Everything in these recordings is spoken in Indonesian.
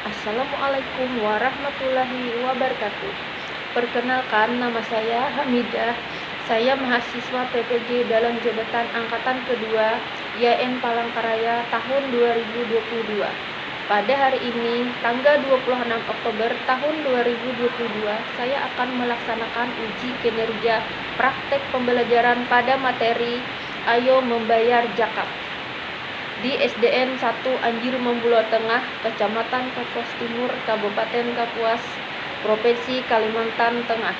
Assalamualaikum warahmatullahi wabarakatuh. Perkenalkan, nama saya Hamidah. Saya mahasiswa PPG dalam jabatan angkatan kedua YN Palangkaraya tahun 2022. Pada hari ini, tanggal 26 Oktober tahun 2022, saya akan melaksanakan uji kinerja praktek pembelajaran pada materi Ayo Membayar Zakat di SDN 1 Anjir Membulo Tengah, Kecamatan Kapuas Timur, Kabupaten Kapuas, Provinsi Kalimantan Tengah.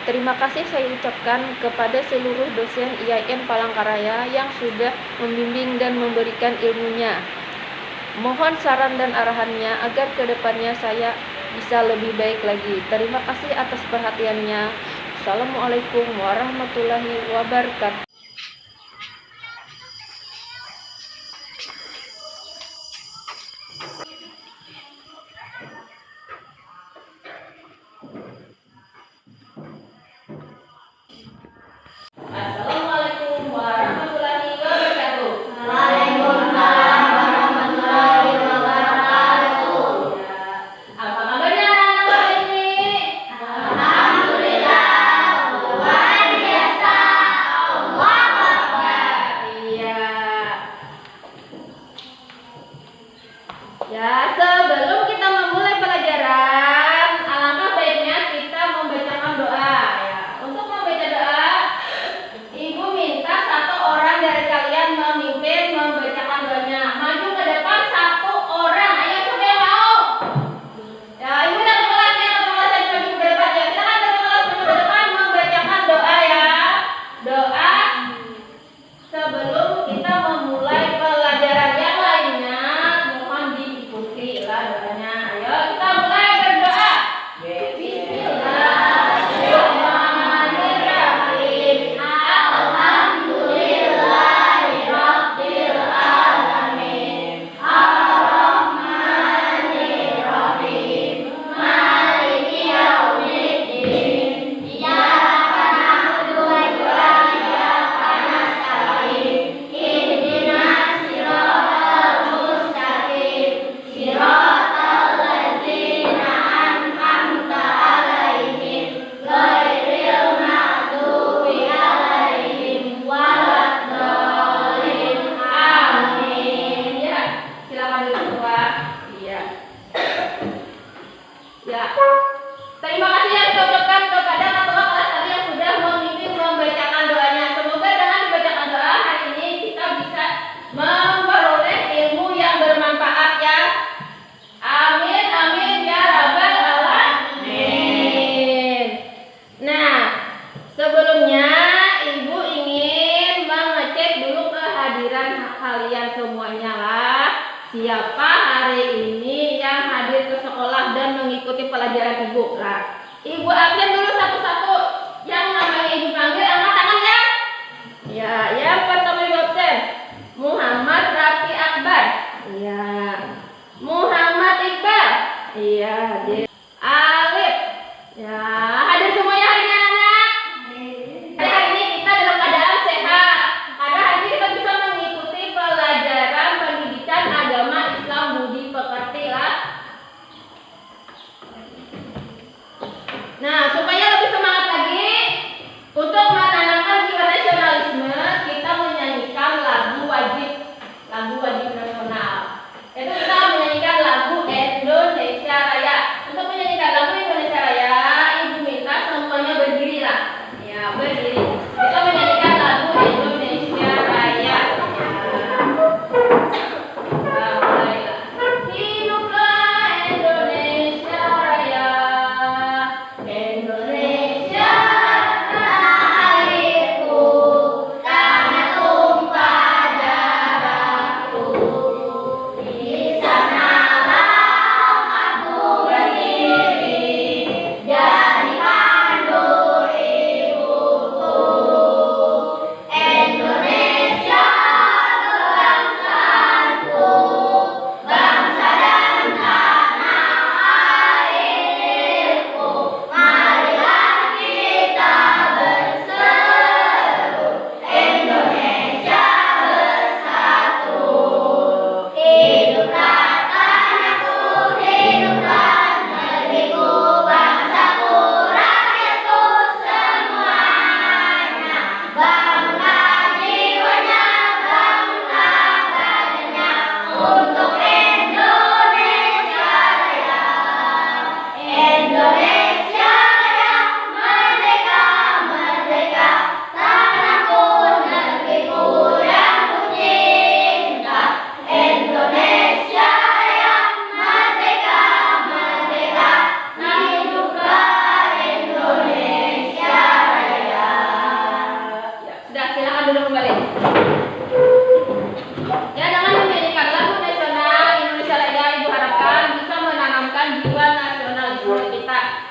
Terima kasih saya ucapkan kepada seluruh dosen IAIN Palangkaraya yang sudah membimbing dan memberikan ilmunya. Mohon saran dan arahannya agar kedepannya saya bisa lebih baik lagi. Terima kasih atas perhatiannya. Assalamualaikum warahmatullahi wabarakatuh. Assalamualaikum warahmatullahi wabarakatuh. Waalaikumsalam warahmatullahi wabarakatuh. Apa kabarnya anak-anak hari ini? Alhamdulillah, luar biasa. Allahu Akbar. Iya. Ya, sebelum kita memulai pelajaran, alangkah baiknya kita membacakan doa. Ya, untuk membaca doa, Ibu minta satu orang dari kalian memimpin membacakan doanya. Maju ke depan satu orang. Ayo, siapa yang mau? Ya, Ibu udah ke kelas ya, ke kelas yang maju ke depan ya. Silakan ke kelas maju ke depan membacakan doa ya. Doa sebelum kita memulai pelajaran yang lainnya, mohon diikuti lah doanya. Ayo kita mulai berdoa. Bismillahirrahmanirrahim. Alhamdulillahirabbil alamin. Arrahmanirrahim. Maliki yaumiddin. Iyyaka na'budu wa iyyaka nasta'in. Ihdinas siratal mustaqim. Siratal ladzina an'amta 'alaihim ghairil maghdubi 'alaihim waladdallin. Amin. Ya, silakan duduk semua. Iya. Ya. Terima kasih yang kita ucapkan kepada ketua kelas tadi yang sudah memimpin membacakan doanya. Semoga dengan dibacakan doa hari ini kita bisa memperoleh ilmu yang bermanfaat ya. Amin amin ya rabbal alamin. Nah, sebelumnya Ibu ingin mengecek dulu kehadiran kalian semuanya lah. Siapa hari ini yang hadir ke sekolah dan mengikuti pelajaran Ibu? Lah, Ibu absen dulu satu-satu. Yang namanya Ibu panggil angkat tangan ya. Ya, yang pertama Ibu absen. Muhammad Rafi Akbar. Iya. Muhammad Iqbal. Iya, dia. Alif. Ya, hadir semuanya hari ini anak. Hari ini kita dalam keadaan sehat. Karena hari ini kita bisa mengikuti pelajaran pendidikan agama Islam budi pekerti lah. Nah, supaya lebih semangat lagi untuk menanamkan jiwa nasionalisme, kita menyanyikan lagu wajib nasional. Itu kita menyanyikan lagu Indonesia Raya. Untuk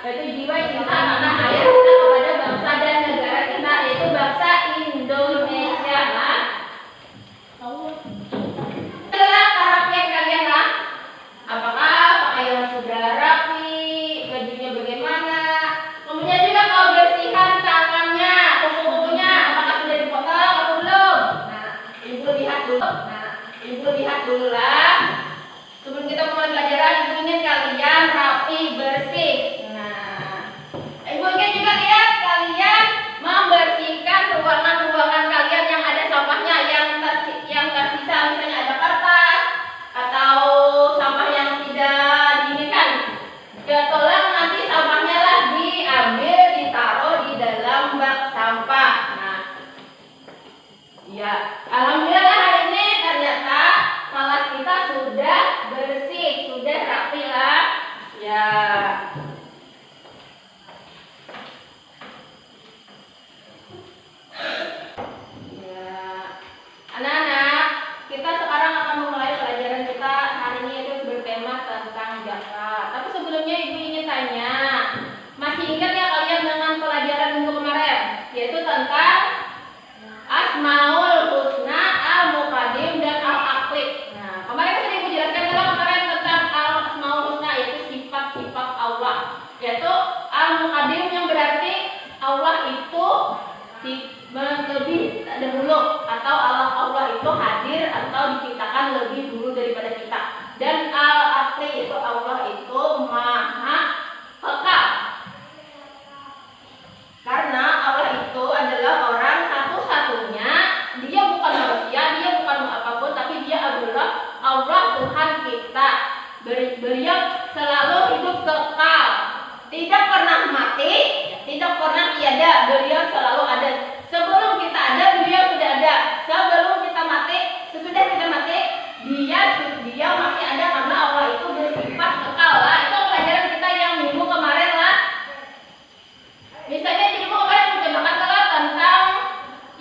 yaitu jiwa cinta tanah air kita kepada bangsa dan negara kita, yaitu bangsa Indonesia. Nah, adalah karapian kalian lah. Apakah pakaian sudah rapi, bajunya bagaimana, kemudian juga kebersihan tangannya, kuku-kukunya apakah sudah dipotong atau belum? Nah, ibu lihat dulu. Ibu lihat dulu lah. Sebelum kita mulai pelajaran, ibu ingin kalian rapi, bersih. Nah, ibu ingin juga lihat kalian membersihkan ruangan-ruangan kalian yang ada sampahnya, yang tersisa, misalnya ada kertas atau sampah yang tidak diinginkan. Ya, tolong nanti sampahnya lah diambil, ditaruh di dalam bak sampah. Nah, ya, alhamdulillah hari ini ternyata kelas kita sudah bersih, sudah rapi lah. Ya. Ya. Anak-anak, kita sekarang akan memulai pelajaran kita hari ini, yaitu bertema tentang zakat. Tapi sebelumnya ibu ingin tanya, masih ingat ya kalian dengan pelajaran minggu kemarin, yaitu tentang Asmaul Husna, Al-Muqaddim, dan Al-Aqib. Nah, kemarin sudah ibu jelaskan kalau kemarin tentang Al-Asmaul Husna, yaitu sifat-sifat Allah, yaitu Al-Muqaddim yang berarti Allah itu lebih dahulu, atau Allah itu hadir atau diciptakan lebih dulu daripada kita. Dan Al-Aqib itu Allah itu maha kekal. Karena Allah itu adalah orang satu-satunya, dia bukan manusia, dia bukan apapun, tapi dia adalah Allah Tuhan kita. Beliau selalu hidup kekal, tidak pernah mati, tidak pernah tiada, beliau selalu ada. Sebelum kita ada, beliau sudah ada. Sebelum kita mati, sesudah kita mati, dia masih ada, karena Allah itu bersifat kekal lah. Itu pelajaran kita yang minggu kemarin lah. Misalnya jadi kemarin menjelaskan kalau tentang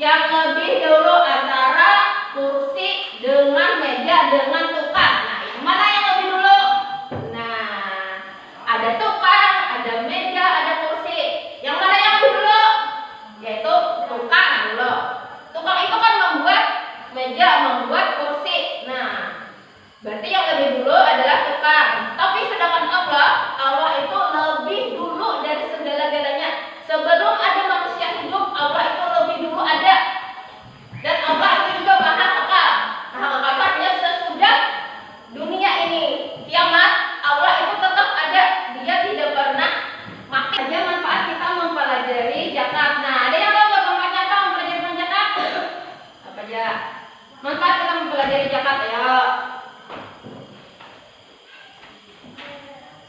yang lebih dulu antara kursi dengan meja dengan tukang. Nah, yang mana yang lebih dulu? Nah, ada tukang, ada meja, ada kursi. Yang mana yang lebih dulu? Yaitu tukang dulu. Tukang itu kan membuat meja, membuat kursi. Nah, berarti yang lebih dulu adalah tukang. Tapi sedangkan Allah itu lebih dulu dari segala-galanya. Sebelum ada manusia hidup, Allah itu lebih dulu ada. Dan Allah itu juga maha kekal. Maha kekal artinya sesudah dunia ini kiamat, Allah itu tetap ada. Dia tidak pernah mati. Saja manfaat kita mempelajari zakat. Nah, ada yang tahu nggak manfaatnya apa mempelajari tentang zakat? Apa aja? Manfaat kita mempelajari zakat ya.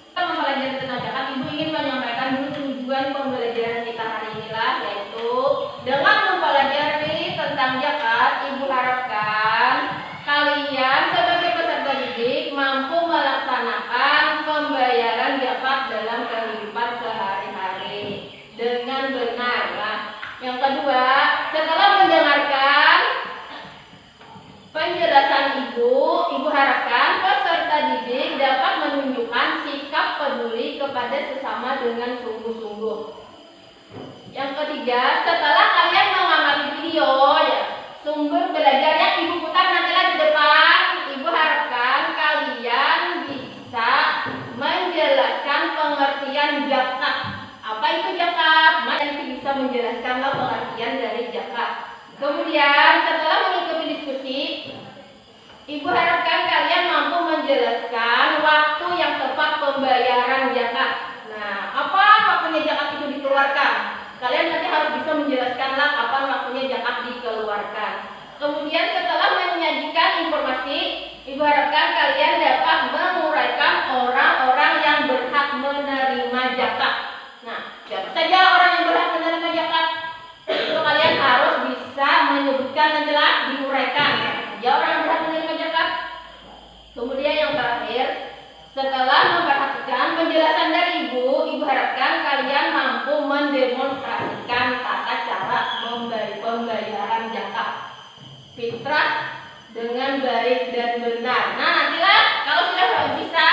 Kita mempelajari tentang zakat, ibu ingin menyampaikan dulu tujuan pembelajaran kita hari inilah, yaitu dengan mempelajari tentang zakat, ibu harapkan kalian sebagai peserta didik mampu melaksanakan pembayaran zakat dalam kehidupan sehari-hari dengan benar. Nah, yang kedua, setelah mendengarkan penjelasan ibu harapkan peserta didik dapat menunjukkan sikap peduli kepada sesama dengan sungguh-sungguh. Yang ketiga, setelah kalian mengamati video ya, sumber belajar yang ibu putar nantilah di depan, ibu harapkan kalian bisa menjelaskan pengertian zakat. Apa itu zakat? Nanti bisa menjelaskanlah pengertian dari zakat. Kemudian setelah mengikuti diskusi, ibu harapkan kalian mampu menjelaskan waktu yang tepat pembayaran zakat. Nah, apa waktunya zakat itu dikeluarkan? Kalian nanti harus bisa menjelaskanlah kapan waktunya zakat dikeluarkan. Kemudian setelah menyajikan informasi, ibu harapkan kalian dapat menguraikan orang-orang yang berhak menerima zakat. Nah, siapa saja orang yang berhak menerima zakat? Itu kalian harus bisa menyebutkan dan jelas diuraikan. Siapa saja orang yang berhak menerima zakat? Kemudian yang terakhir, setelah memperhatikan penjelasan dari ibu harapkan kalian mampu mendemonstrasikan tata cara pembayaran zakat fitrah dengan baik dan benar. Nah, nantilah kalau sudah bisa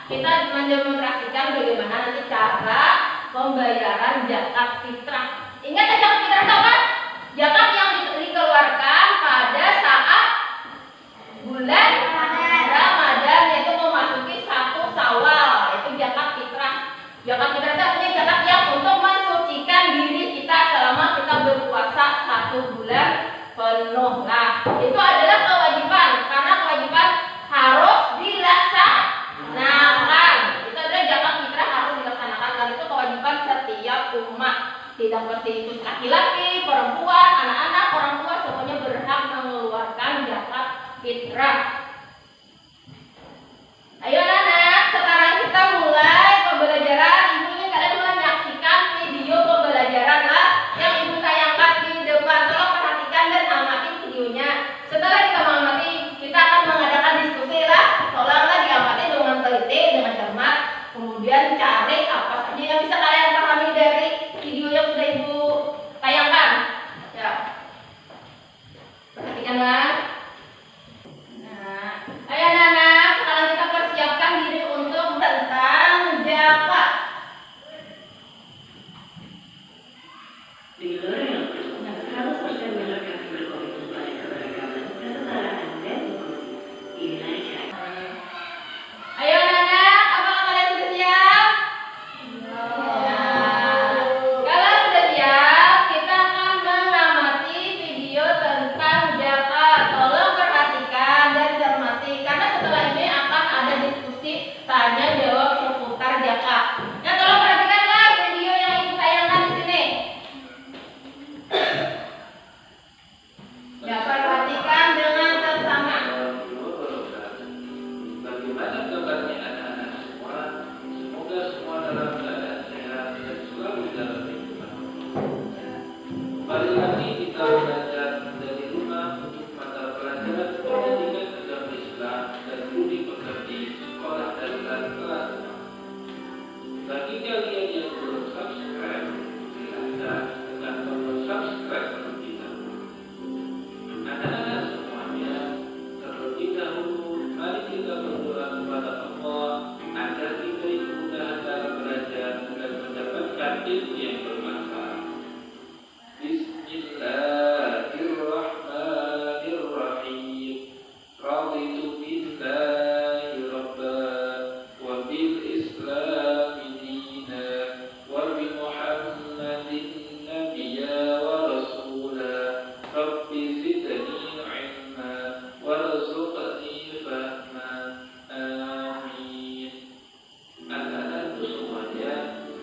kita mendemonstrasikan bagaimana nanti cara pembayaran zakat fitrah. Ingat ya, zakat fitrah itu apa? Zakat yang dikeluarkan pada saat bulan Ramadan, yaitu memasuki 1 Syawal, itu zakat fitrah. Zakat fitrah itu artinya zakat yang untuk mensucikan diri kita selama kita berpuasa 1 bulan penuh. Nah, itu adalah kewajiban, karena kewajiban harus dilaksanakan. Itu adalah zakat fitrah harus dilaksanakan, dan itu kewajiban setiap umat. Tidak seperti itu laki-laki, perempuan, anak-anak, orang tua semuanya berhak mengeluarkan zakat fitrah. Ayo anak-anak, sekarang kita mulai pembelajaran. Ibu ingin kalian menyaksikan video pembelajaran lah yang ibu tayangkan di depan. Tolong perhatikan dan amati videonya. Setelah kita mengamati, kita akan mengadakan diskusi lah. Tolonglah diamati dengan teliti, dengan cermat. Kemudian cari apa saja yang bisa kalian pahami dari video yang sudah ibu tayangkan. Ya, perhatikanlah. Nah, ayo anak-anak, sekarang kita persiapkan diri untuk tentang zakat. Negara yang berhubungan 100% menerapkan berkomitmen pada keberagaman, kesetaraan, dan inklusi. Inilah cara. Ayo anak-anak, apakah kalian sudah siap? Kalau sudah siap, kita akan mengamati video tentang zakat. Tolong perhatikan dan cermati, karena setelah ini akan ada diskusi tanya jawab seputar zakat. Ya, tolong perhatikanlah video yang ibu tayangkan di sini. Ya, perhatikan dengan seksama. Bagaimana kabarnya anak-anak semua? Semoga semua dalam keadaan sehat dan selalu dalam lindungan Allah. Kembali lagi kita belajar dari rumah untuk mata pelajaran pendidikan agama Islam dan budi pekerti sekolah dasar kelas 6. Bagi kalian yang belum subscribe, silakan tekan tombol subscribe terlebih dahulu. Anak-anak semuanya, terlebih dahulu mari kita berdoa kepada Allah agar diberi kemudahan dalam belajar dan mendapatkan ilmu yang bermanfaat. Bismillahirrahmanirrahim. Raditu billahi rabban wa bil islami dinan wa bi Muhammadin nabiyya wa rasula. Rabbi zidni ilma warzuqni fahma. Amin. Anak-anakku semuanya,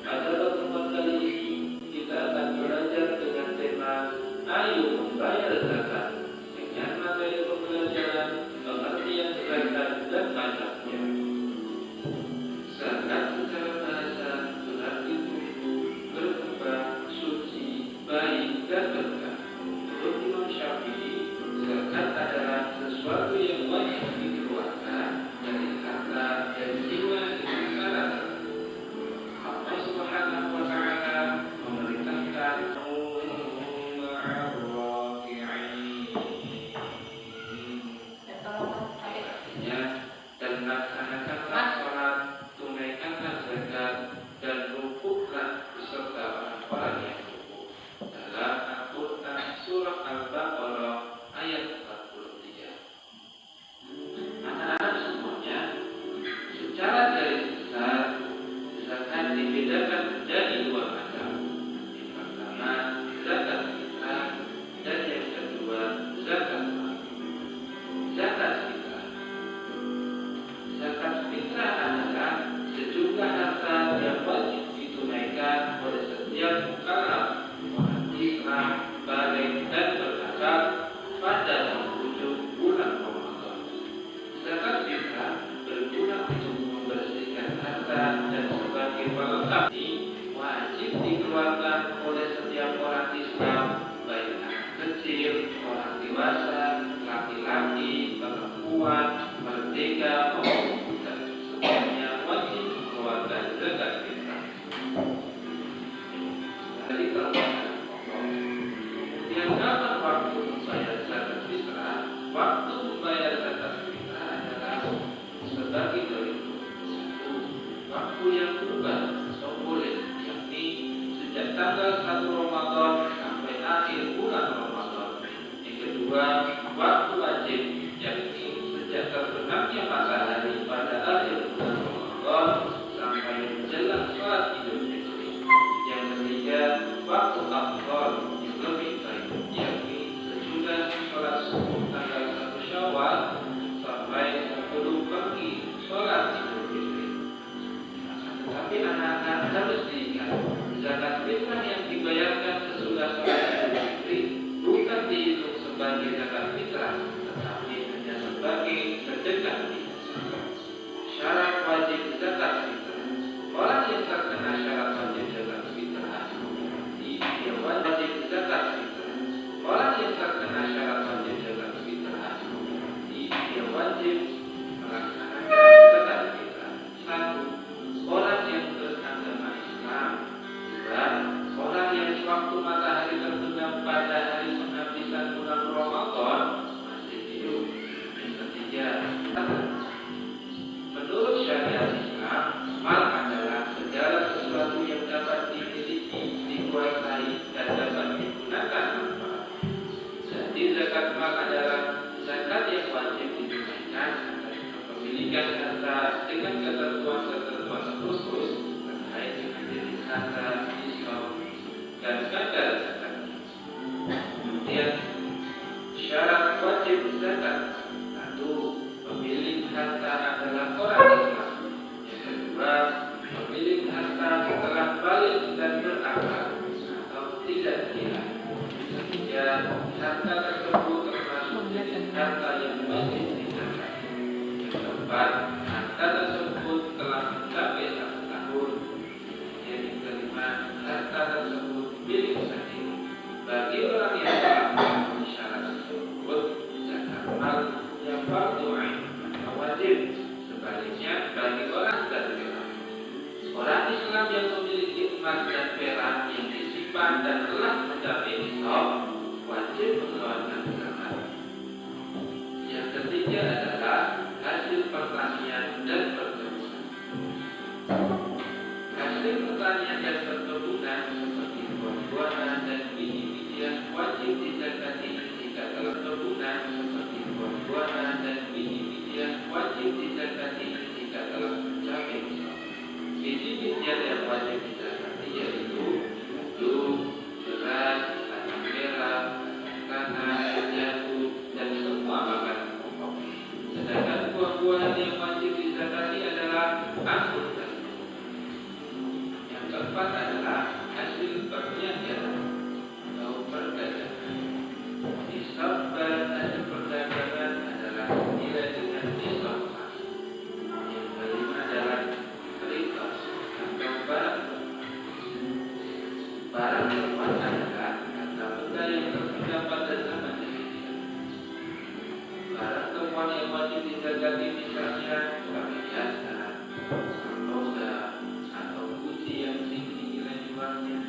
pada pertemuan kali ini kita akan belajar dengan tema Ayo membayar zakat, dengan materi pembelajaran pengertian zakat dan macamnya. Zakat secara bahasa berarti tumbuh, berkembang, suci, baik, dan berkah. Menurut Imam Syafi'i, zakat adalah sesuatu yang wajib dikeluarkan dari harta dan jiwa dengan syarat. Allah Subhanahu wa Ta'ala memerintahkan artinya, dan laksanakanlah sholat, tunaikanlah zakat, dan rukuklah beserta orang-orang yang rukuk. Dalam Al-Quran surah Al-Baqarah ayat 43. Anak-anak semuanya, secara garis besar zakat dibedakan menjadi 2 macam. Yang pertama zakat fitrah dan yang kedua zakat mal. Zakat fitrah. Zakat fitrah adalah sejumlah harta yang wajib ditunaikan oleh setiap mukallaf orang Islam balik dan berakal pada penghujung bulan Ramadan. Zakat fitrah berguna untuk membersihkan harta dan sebagai pelengkap ini wajib dikeluarkan oleh setiap orang Islam, baik anak kecil, orang dewasa, laki-laki, perempuan, merdeka maupun budak, semuanya wajib mengeluarkan zakat fitrah. Dari keluarkan pokok. Kemudian kapan waktu membayar zakat fitrah? Waktu membayar zakat fitrah adalah sebagai berikut. 1. Waktu yang berubah atau boleh, yakni tanggal 1 Ramadan sampai akhir bulan Ramadan. Yang kedua, waktu wajib, yakni sejak terbenamnya matahari pada akhir bulan Ramadan sampai menjelang sholat Idul Fitri. Yang ketiga, waktu afdal yang lebih baik, yakni sesudah sholat subuh tanggal 1 Syawal sampai sebelum pergi sholat Idul Fitri. Tetapi anak-anak harus diingat, zakat fitrah yang dibayarkan sesudah sholat Idul Fitri bukan dihitung sebagai zakat fitrah, tetapi hanya sebagai sedekah biasa. Syarat wajib zakat fitrah: orang yang terkena syarat wajib zakat fitrah, dia wajib zakat fitrah. Orang yang terkena syarat wajib zakat fitrah, dia wajib melaksanakan zakat fitrah. 1. Orang yang beragama Islam. 2. Orang yang sewaktu matahari terbenam pada hari penghabisan bulan Ramadan masih hidup. Yang ketiga, menurut syariat Islam, mal adalah segala sesuatu yang dapat dimiliki, dikuasai, dan dapat digunakan manfaat. Jadi zakat mal adalah zakat yang wajib ditunaikan atas kepemilikan harta dengan ketentuan-ketentuan khusus terkait dengan jenis harta, nisab, dan kadar zakat. Kemudian syarat wajib zakat: 1. Pemilik harta adalah orang Islam. Yang kedua, pemilik harta telah balik dan berakal atau tidak gila. Ketiga, harta tersebut termasuk jenis harta yang wajib dizakati. Yang keempat, harta tersebut telah mencapai 1 tahun. Yang kelima, harta tersebut milik sendiri. Bagi orang yang telah memenuhi syarat tersebut, zakat mal yang fardu ain atau wajib. Sebaliknya, bagi orang dan perak, orang Islam yang memiliki emas dan perak yang disimpan dan telah mencapai nisab, wajib mengeluarkan zakat. Yang ketiga adalah hasil pertanian dan perkebunan. Hasil pertanian dan perkebunan seperti buah-buahan dan biji-bijian wajib dizakati jika telah perkebunan seperti buah-buahan dan biji-bijian wajib dizakati jika telah mencapai nisab. Biji-bijian yang wajib dizakati yaitu gandum, beras, kacang merah, tanah, jagung, dan semua makanan pokok. Sedangkan buah-buahan yang wajib dizakati adalah anggur dan buah. Yang keempat adalah hasil perniagaan atau perdagangan. Nisab barang hasil perdagangan adalah senilai dengan nisab emas. Yang kelima adalah riba atau barang temuan adalah harta benda yang tersedia pada zaman jahiliyah. Barang temuan yang wajib dizakati misalnya kami biasa, logam, atau kunci yang tinggi nilai jualnya.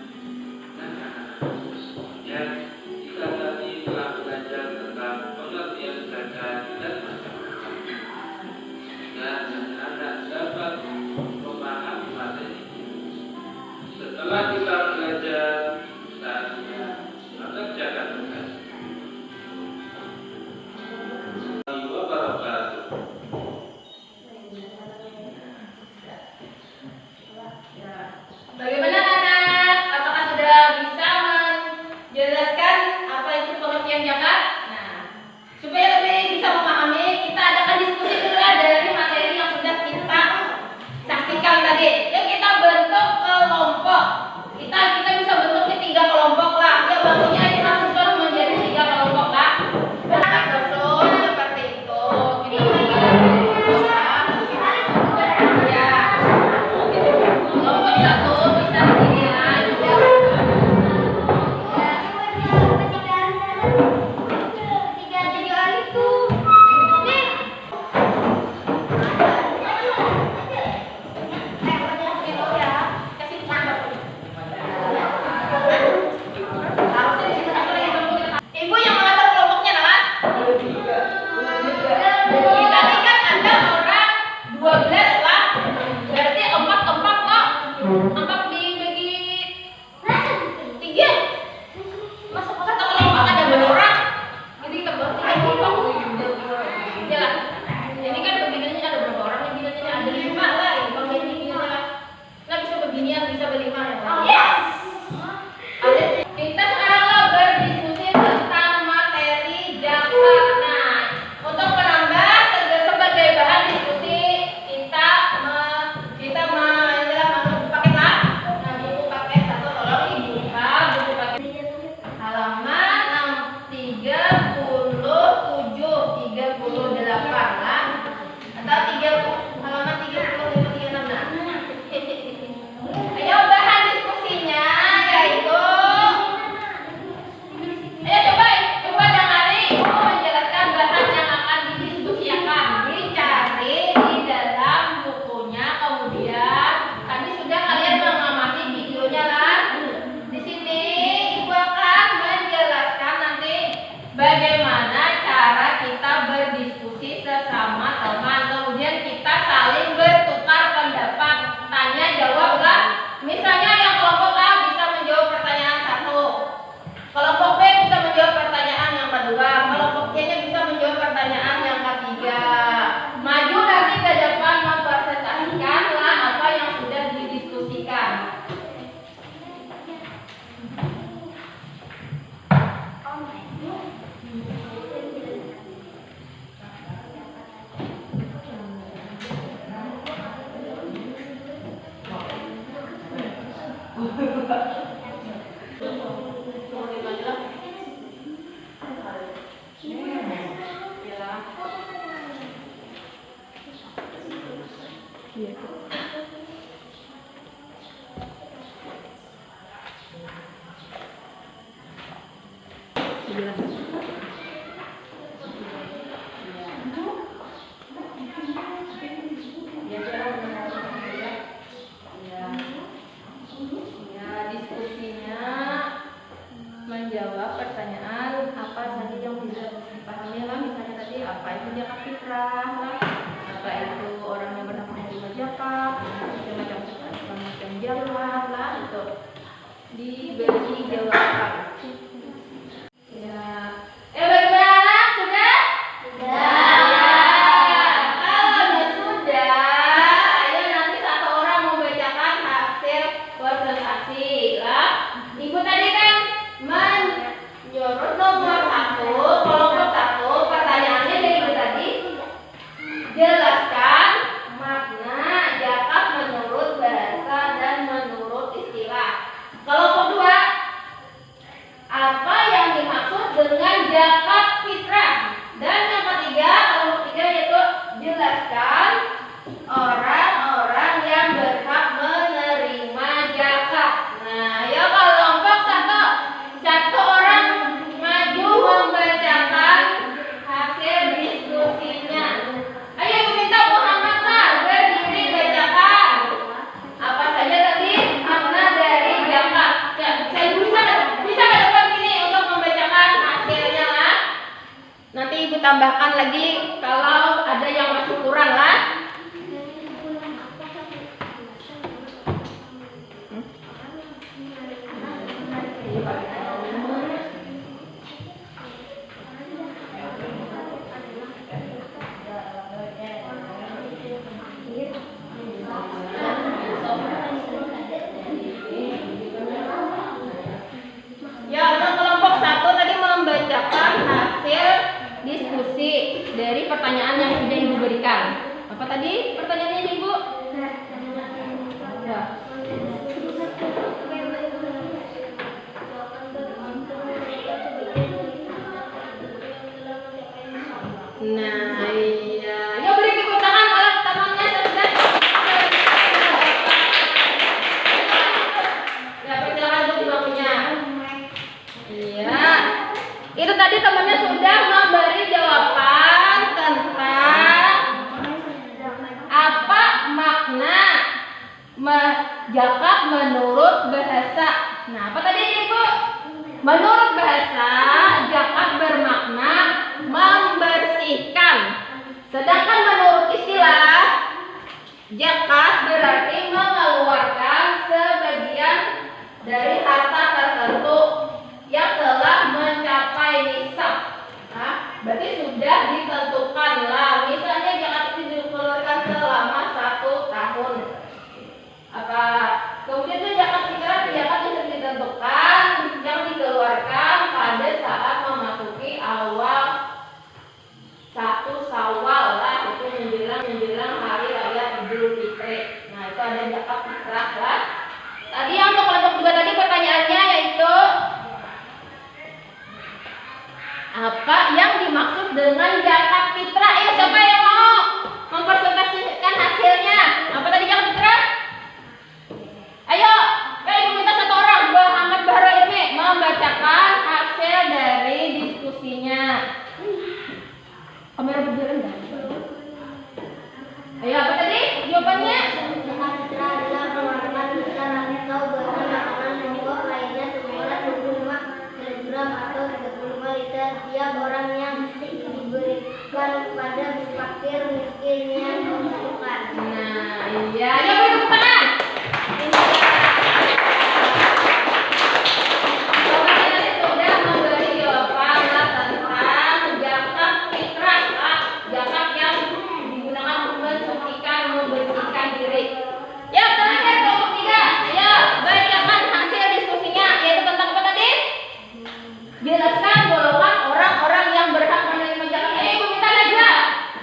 Kemudian kita tadi telah belajar tentang pengertian zakat dan macam-macam. Dan anak-anak dapat memahami materi. Setelah kita belajar, saatnya mengerjakan tugas. Wabarakatuh. Bagaimana anak? Apakah sudah bisa menjelaskan apa itu pengertian zakat? Nah, supaya lebih bisa memahami, kita adakan diskusi dulu dari materi yang sudah kita saksikan tadi. Yuk kita bentuk kelompok. Kita bisa bentuk di 3 kelompok lah. Ya bakunya kita susun menjadi 3 kelompok lah. Kita susun seperti itu. Ini ya. Kelompok 1 bisa Diskusinya menjawab pertanyaan apa saja yang bisa dipahami lah, misalnya tadi apa itu zakat fitrah lah, apa itu orang yang berhak menerima zakat, macam jawab lah, itu diberi jawaban. Ya, bagaimana? Sudah? Kalau sudah, ayo nanti satu orang membacakan hasil presentasi lah. Ibu tadi kan menyorot nomor 1, kelompok 1, pertanyaannya dari ibu tadi, jelaskan makna zakat menurut bahasa dan menurut istilah. Kelompok 2, apa yang dimaksud dengan zakat fitrah? Dan yang ketiga, kelompok 3 yaitu jelaskan orang-orang yang berhak menerima zakat. Nah, ya kelompok 1 orang maju membacakan hasil diskusinya. Ayo ibu minta Muhammad lah berdiri bacakan. Apa saja tadi makna dari zakat? Saya bisa ke depan sini untuk membacakan hasilnya lah. Nanti ibu tambahkan lagi kalau ada yang masih kurang lah. Ya, untuk kelompok 1 tadi membacakan hasil diskusi dari pertanyaan yang sudah ibu berikan. Apa tadi pertanyaannya ibu? Ya. Nah, iya. Ya, beri tepuk tangan kalau temannya sudah. Ya, persilakan untuk dibakunya. Iya. Itu tadi temannya sudah memberi jawaban tentang apa makna zakat menurut bahasa. Nah, apa tadi ibu? Menurut bahasa, zakat bermakna membersihkan. Sedangkan menurut istilah, zakat berarti mengeluarkan sebagian dari harta tertentu yang telah mencapai nisab. Nah, berarti sudah ditentukan lah. Misalnya zakat itu dikeluarkan selama 1 tahun. Apa? Kemudian itu zakat fitrah, zakat itu ditentukan yang dikeluarkan pada saat memasuki awal 1 Syawal lah, itu menjelang hari raya Idul Fitri. Nah, itu ada zakat fitrah lah. Tadi yang untuk kelompok 2 tadi pertanyaannya yaitu apa yang dimaksud dengan zakat fitrah? Siapa yang mau mempresentasikan hasilnya? Apa tadi zakat fitrah? Ayo, ibu minta 1 orang, Muhammad Bahro Ilmi, membacakan hasil dari diskusinya. Kamera berdiri rendah. Ayo, apa tadi jawabannya? Zakat fitrah adalah pengeluaran besar atau bahan makanan pokok lainnya seberat 25 kg atau 35 liter tiap orang yang diberikan kepada fakir miskin yang membutuhkan. Nah, iya, ayo beri tepuk tangan. Bapak tadi sudah memberi jawaban tentang zakat fitrah, zakat yang digunakan untuk membersihkan diri. Ya, terakhir kelompok 3. Ya, bacakan hasil diskusinya yaitu tentang apa tadi? Jelaskan golongan orang-orang yang berhak menerima zakat. Ibu minta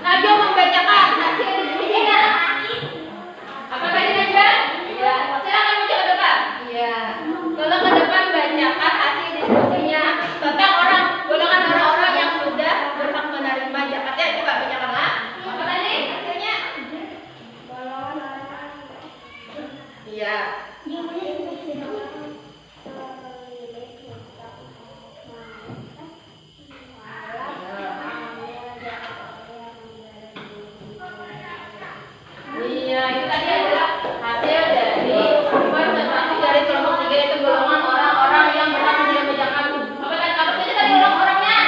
Najwa membacakan hasil diskusinya. Apa Iya. Iya, itu tadi adalah hasil dari presentasi dari kelompok 3, yaitu golongan orang-orang yang berhak menerima zakat. Apa saja tadi orang-orangnya?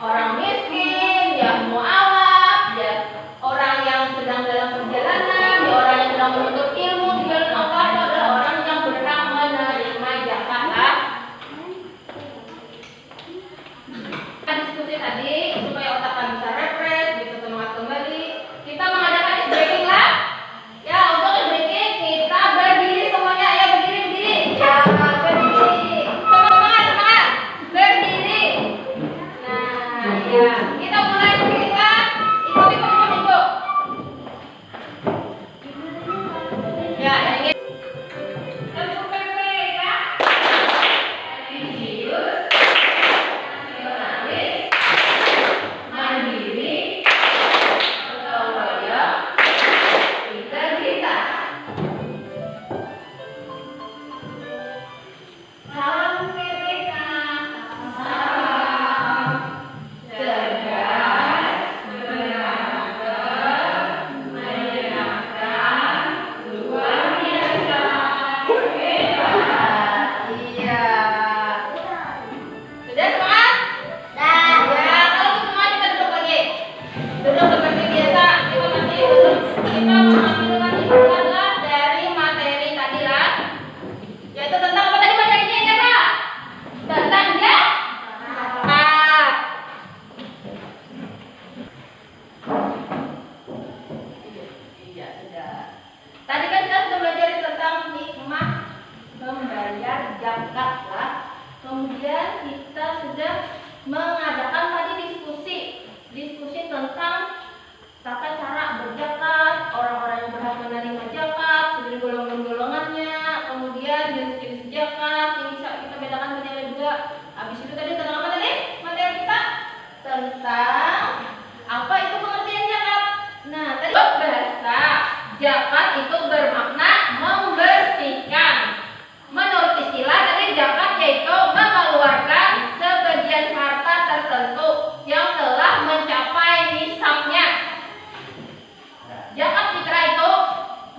Orang miskin, yang mualaf, ya, orang yang sedang dalam perjalanan, ya, orang yang sedang menuntut ilmu di jalan Allah, itu adalah orang yang berhak menerima zakat. Kita diskusi tadi supaya otak kita bisa refresh, bisa semangat kembali. Kita mengadakan ice breaking lah. Ya, untuk ice breaking kita berdiri semuanya. Ya, berdiri. Ya, berdiri. Semangat. Berdiri. Nah, ya. Kita mulai ice breaking lah. Ikut. Ya, yang ini. Satu perfect ya. Ambisius. Nasionalis. Mandiri. Gotong royong. Integritas. Salam merdeka. Salam cerdas, berakal, menyenangkan, luar biasa, hebat. Iya. Sudah semangat? Ya, kalau semua kita duduk lagi. Duduk seperti biasa. Kita masih duduk. Kita mengambil kesimpulan dari materi tadi lah. Yaitu tentang apa tadi materinya ya, Kak? Tentang zakat. Iya, sudah. Tadi kan kita sudah belajar tentang hikmah membayar zakat lah. Kemudian kita sudah mengadakan tadi diskusi tentang tata cara berzakat, orang-orang yang berhak menerima zakat, seluruh golongan-golongannya, kemudian jenis-jenis zakat yang bisa kita bedakan menjadi dua. Habis itu tadi tentang apa tadi? Materi kita tentang apa itu pengertian zakat. Nah, tadi bahasa zakat itu bermakna membersihkan. Menurut istilah tadi zakat yaitu mengeluarkan sebagian harta tertentu yang telah mencapai nisabnya. Zakat fitrah itu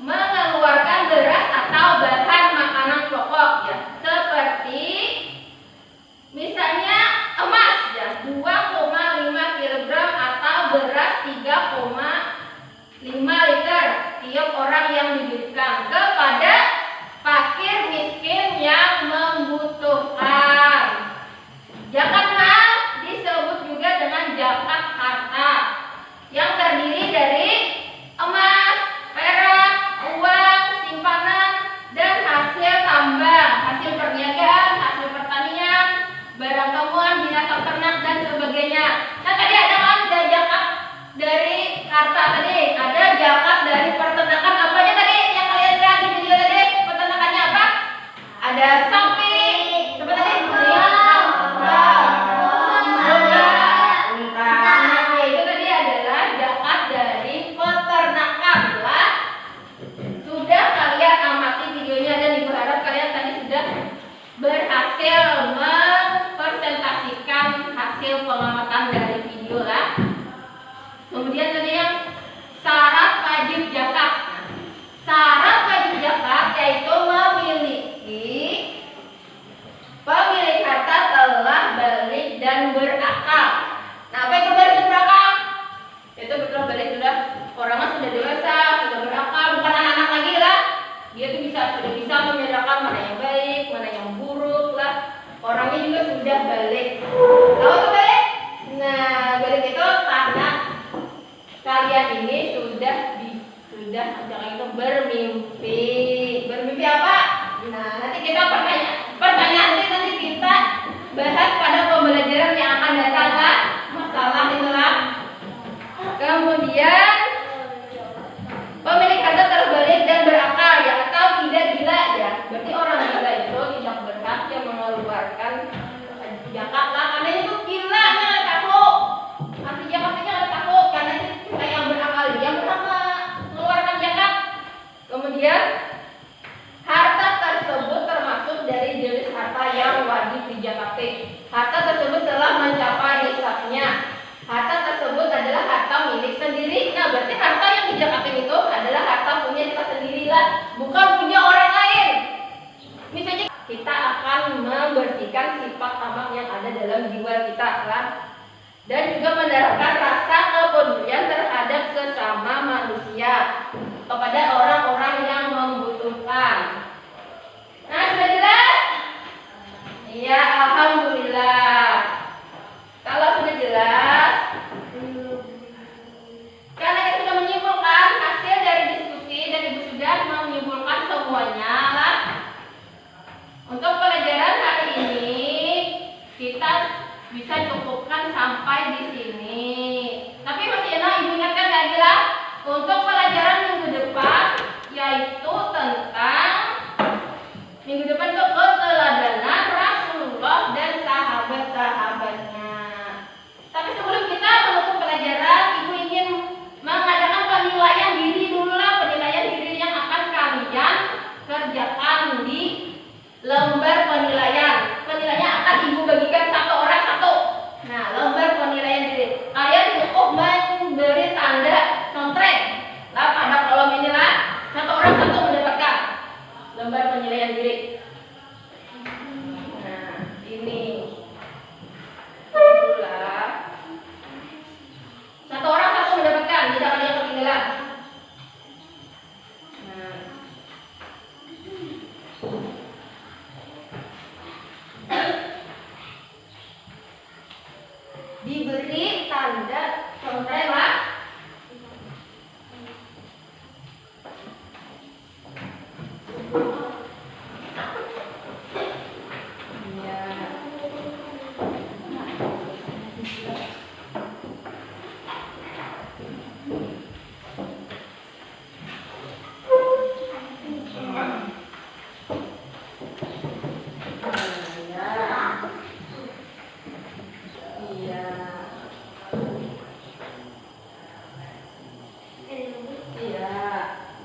mengeluarkan beras atau bahan makanan pokok ya, seperti misalnya emas ya 2,5 kg atau beras 3,5 liter tiap orang yang diberikan kepada fakir miskin yang membutuhkan. Zakat mal disebut juga dengan zakat harta yang terdiri dari emas, perak, uang, simpanan, dan hasil tambang, hasil perniagaan, hasil pertanian, barang temuan, binatang ternak, dan sebagainya. Nah, tadi ada kan zakat dari harta tadi, ada zakat dari peternakan. Apa aja tadi yang kalian lihat di video tadi? Peternakannya apa? Ada sapi, coba tadi unta. Nah, itu tadi adalah zakat dari peternakan lah. Sudah kalian amati videonya dan ibu harap kalian tadi sudah berhasil mempresentasikan hasil pengamatan dari video lah. Kemudian tadi yang syarat wajib zakat. Syarat wajib zakat yaitu pemilik harta telah balik dan berakal. Nah, apa itu balik dan berakal? Itu betul balik sudah orangnya sudah dewasa, sudah berakal, bukan anak-anak lagi lah. Dia tuh sudah bisa membedakan mana yang baik, mana yang buruk lah. Orangnya juga sudah balik. Tahu tuh balik? Nah, balik itu karena kalian ini sudah jangan itu bermimpi. Bermimpi apa? Nah, nanti kita pertanyaan nanti kita bahas pada pembelajaran yang akan datang lah. Masalah itulah. Kemudian pemilik harta terbalik dan berakal ya, atau tidak gila ya. Berarti orang gila itu tidak berhak yang mengeluarkan zakat lah, karena itu gila, nggak takut. Asli zakatnya nggak takut, karena itu kayak yang berakal yang berhak mengeluarkan zakat. Kemudian adalah bukan punya orang lain. Misalnya kita akan membersihkan sifat tamak yang ada dalam jiwa kita kan, dan juga menerapkan rasa kepedulian terhadap sesama manusia kepada orang-orang yang membutuhkan. Nah, sudah jelas? Iya, alhamdulillah. Kalau sudah jelas, karena kita sudah menyimpulkan hasil dari diskusi dan Ibu sudah menyimpulkan semuanya lah. Untuk pelajaran hari ini kita bisa cukupkan sampai di sini. Tapi masih enak Ibu ingatkan lagi lah untuk pelajaran minggu depan, yaitu tentang minggu depan itu keteladanan Rasulullah dan sahabat-sahabatnya. Tapi sebelum kita menutup pelajaran, Ibu ingin mengadakan penilaian diri dulu lah, penilaian diri yang akan kalian kerjakan di lembar penilaian. Penilaian akan Ibu bagikan satu orang satu. Nah, lembar penilaian diri. Kalian cukup memberi tanda contreng lah pada kolom inilah. Satu orang satu mendapatkan lembar penilaian diri. Nah, ini itulah. Satu orang satu mendapatkan, tidak ada yang ketinggalan. Nah. Diberi tanda contreng lah.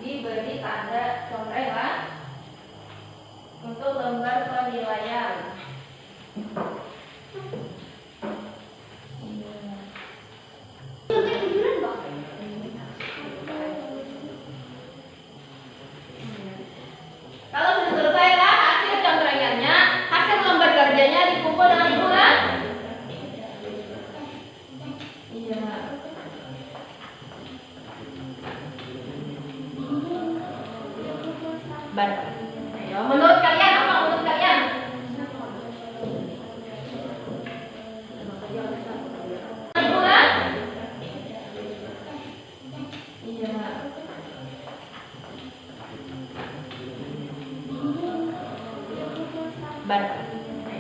Diberi tanda contreng lah untuk lembar penilaian. Kalau sudah selesai lah hasil contrengannya, hasil lembar kerjanya dikumpul dengan Ibu lah. Iya. Ya, menurut kalian apa menurut kalian? Bulan? Iya.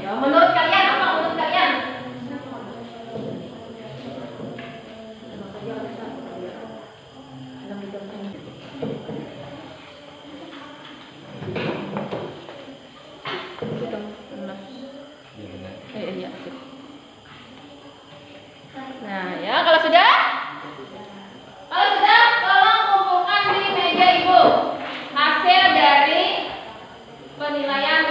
Ya, menurut kalian apa menurut kalian? Nah, ya kalau sudah tolong kumpulkan di meja Ibu hasil dari penilaian